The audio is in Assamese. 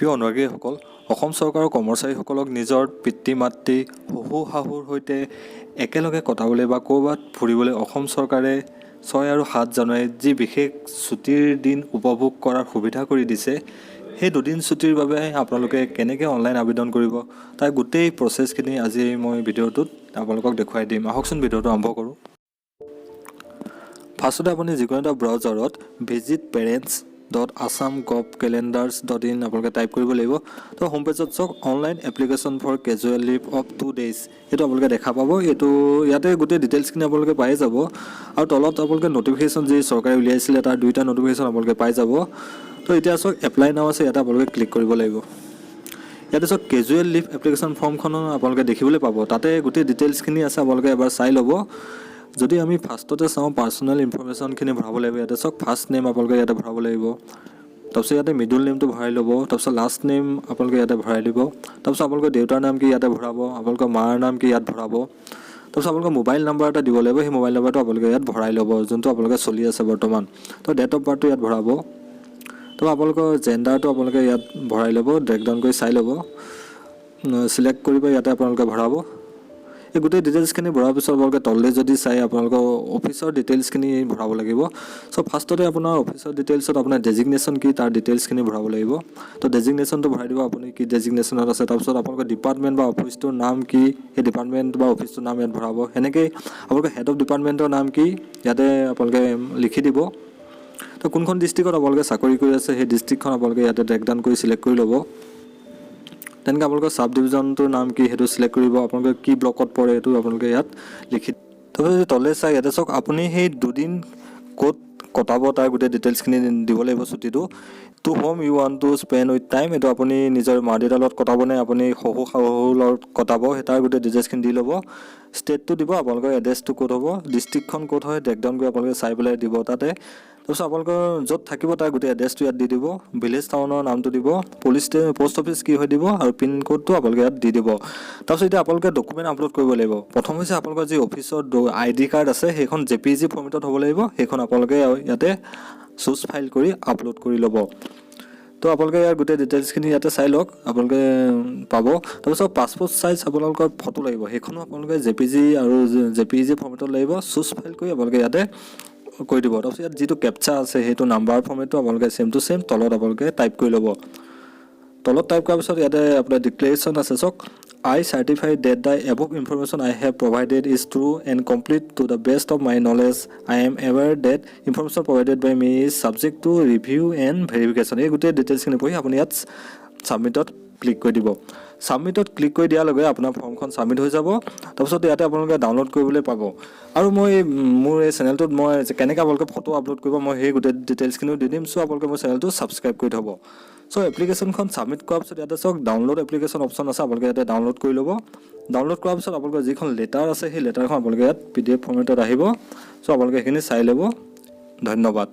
প্ৰিয় অনুৰাগীসকল, অসম চৰকাৰৰ কৰ্মচাৰীসকলক নিজৰ পিতৃ মাতৃ শহুৰ শাহুৰ সৈতে একেলগে কটাবলৈ বা ক'ৰবাত ফুৰিবলৈ অসম চৰকাৰে 6 আৰু 7 জানুৱাৰীত যি বিশেষ ছুটিৰ দিন উপভোগ কৰাৰ সুবিধা কৰি দিছে, সেই দুদিন ছুটিৰ বাবে আপোনালোকে কেনেকৈ অনলাইন আবেদন কৰিব তাৰ গোটেই প্ৰচেছখিনি আজি মই ভিডিঅ'টোত আপোনালোকক দেখুৱাই দিম। আহকচোন ভিডিঅ'টো আৰম্ভ কৰোঁ। ফাৰ্ষ্টতে আপুনি যিকোনো এটা ব্ৰাউজাৰত visitparents.assam.gov.calendars.in আপোনালোকে টাইপ কৰিব লাগিব। তো হোম পেজত চাওক online application for casual leave of 2 days এইটো আপোনালোকে দেখা পাব। ইয়াতে গোটেই ডিটেইলছখিনি আপোনালোকে পাই যাব আৰু তলত আপোনালোকে নটিফিকেশ্যন যি চৰকাৰে উলিয়াইছিলে তাৰ 2টা নটিফিকেশ্যন আপোনালোকে পাই যাব। তো এতিয়া চাওক এপ্লাই নাও আছে, ইয়াতে আপোনালোকে ক্লিক কৰিব লাগিব। ইয়াতে চাওক কেজুৱেল লিভ এপ্লিকেশ্যন ফৰ্মখন আপোনালোকে দেখিবলৈ পাব, তাতে গোটেই ডিটেইলছখিনি আছে, আপোনালোকে এবাৰ চাই ল'ব। যদি আমি ফাৰ্ষ্টতে চাওঁ পাৰ্চনেল ইনফৰমেশ্যনখিনি ভৰাব লাগিব। ইয়াতে চাওক ফাৰ্ষ্ট নেম আপোনালোকে ইয়াতে ভৰাব লাগিব, তাৰপিছত ইয়াতে মিডল নেমটো ভৰাই ল'ব, তাৰপিছত লাষ্ট নেম আপোনালোকে ইয়াতে ভৰাই দিব, তাৰপিছত আপোনালোকৰ দেউতাৰ নাম কি ইয়াতে ভৰাব, আপোনালোকৰ মাৰ নাম কি ইয়াত ভৰাব, তাৰপিছত আপোনালোকৰ মোবাইল নাম্বাৰ এটা দিব লাগিব, সেই মোবাইল নাম্বাৰটো আপোনালোকে ইয়াত ভৰাই ল'ব যোনটো আপোনালোকে চলি আছে বৰ্তমান। তো ডেট অফ বাৰ্থটো ইয়াত ভৰাব, তো আপোনালোকৰ জেণ্ডাৰটো আপোনালোকে ইয়াত ভৰাই ল'ব, ড্ৰেক ডাউন কৰি চাই ল'ব, চিলেক্ট কৰিব ইয়াতে আপোনালোকে ভৰাব। এই গোটেই ডিটেইলছখিনি ভৰাৰ পিছত আপোনালোকে তললৈ যদি চাই আপোনালোকৰ অফিচৰ ডিটেইলছখিনি ভৰাব লাগিব। চ' ফাৰ্ষ্টতে আপোনাৰ অফিচৰ ডিটেইলছত আপোনাৰ ডেজিগনেশ্যন কি তাৰ ডিটেইলছখিনি ভৰাব লাগিব। তো ডেজিগনেশ্যনটো ভৰাই দিব আপুনি কি ডেজিগনেশ্যনত আছে, তাৰপিছত আপোনালোকৰ ডিপাৰ্টমেণ্ট বা অফিচটোৰ নাম কি, সেই ডিপাৰ্টমেণ্ট বা অফিচটোৰ নাম ইয়াত ভৰাব। সেনেকৈ আপোনালোকৰ হেড অফ ডিপাৰ্টমেণ্টৰ নাম কি ইয়াতে আপোনালোকে লিখি দিব। তো কোনখন ডিষ্ট্ৰিক্টত আপোনালোকে চাকৰি কৰি আছে সেই ডিষ্ট্ৰিক্টখন আপোনালোকে ইয়াতে ড্ৰেক ডাউন কৰি চিলেক্ট কৰি ল'ব। তেনেকৈ আপোনালোকৰ ছাব ডিভিজনটোৰ নাম কি সেইটো চিলেক্ট কৰিব, আপোনালোকে কি ব্লকত পৰে সেইটো আপোনালোকে ইয়াত লিখি। তাৰপিছত যদি তললৈ চাই ইয়াতে চাওক আপুনি সেই দুদিন ক'ত কটাব তাৰ গোটেই ডিটেইলছখিনি দিব লাগিব ছুটিটো। To home you want to spend with time, এইটো আপুনি নিজৰ মা দেউতাৰ লগত কটাবনে আপুনি শহুৰ শাহুৰ লগত কটাব, সেই তাৰ গোটেই ডিটেইলছখিনি দি ল'ব। ষ্টেটটো দিব, আপোনালোকৰ এড্ৰেছটো ক'ত হ'ব, ডিষ্ট্ৰিক্টখন ক'ত হয় ড্ৰেক ডাউন কৰি আপোনালোকে চাই পেলাই দিব তাতে। তাৰপিছত আপোনালোকৰ য'ত থাকিব তাৰ গোটেই এড্ৰেছটো ইয়াত দি দিব, ভিলেজ টাউনৰ নামটো দিব, পোষ্ট অফিচ কি হয় দিব আৰু পিন ক'ডটো আপোনালোকে ইয়াত দি দিব। তাৰপিছত এতিয়া আপোনালোকে ডকুমেণ্ট আপলোড কৰিব লাগিব। প্ৰথম হৈছে আপোনালোকৰ যি অফিচৰ ID কাৰ্ড আছে সেইখন JPG ফৰ্মেটত হ'ব লাগিব, সেইখন আপোনালোকে ইয়াতে চুজ ফাইল কৰি আপলোড কৰি ল'ব। তো আপোনালোকে ইয়াৰ গোটেই ডিটেইলছখিনি ইয়াতে চাই লওক, আপোনালোকে পাব। তাৰপিছত পাছপৰ্ট চাইজ আপোনালোকৰ ফটো লাগিব, সেইখনো আপোনালোকে JPG ফৰ্মেটত লাগিব, চুজ ফাইল কৰি আপোনালোকে ইয়াতে কৰি দিব। তাৰপিছত ইয়াত যিটো কেপচা আছে সেইটো নাম্বাৰ ফৰ্মেটটো আপোনালোকে ছেম টু ছেম তলত আপোনালোকে টাইপ কৰি ল'ব। তলত টাইপ কৰাৰ পিছত ইয়াতে আপোনাৰ ডিক্লেৰেশ্যন আছে চাওক, I certify that the above information I have provided is true and complete to the best of my knowledge. I am aware that information provided by me is subject to review and verification. এই গোটেই ডিটেইলছখিনি পঢ়ি আপুনি ইয়াত ছাবমিটত ক্লিক কৰি দিব। ছাবমিটত ক্লিক কৰি দিয়াৰ লগে আপোনাৰ ফৰ্মখন ছাবমিট হৈ যাব। তাৰপিছত ইয়াতে আপোনালোকে ডাউনলোড কৰিবলৈ পাব। আৰু মই মোৰ এই চেনেলটোত মই কেনেকৈ আপোনালোকে ফটো আপলোড কৰিব মই সেই গোটেই ডিটেইলছখিনিও দি দিম। চ' আপোনালোকে মোৰ চেনেলটো ছাবস্ক্ৰাইব কৰি থ'ব। চ' এপ্লিকেশ্যনখন ছাবমিট কৰাৰ পিছত ইয়াতে চাওক ডাউনলোড এপ্লিকেশ্যন অপশ্যন আছে, আপোনালোকে ইয়াতে ডাউনলোড কৰি ল'ব। ডাউনলোড কৰাৰ পিছত আপোনালোকৰ যিখন লেটাৰ আছে সেই লেটাৰখন আপোনালোকে ইয়াত PDF ফৰ্মেটত আহিব। চ' আপোনালোকে সেইখিনি চাই ল'ব। ধন্যবাদ।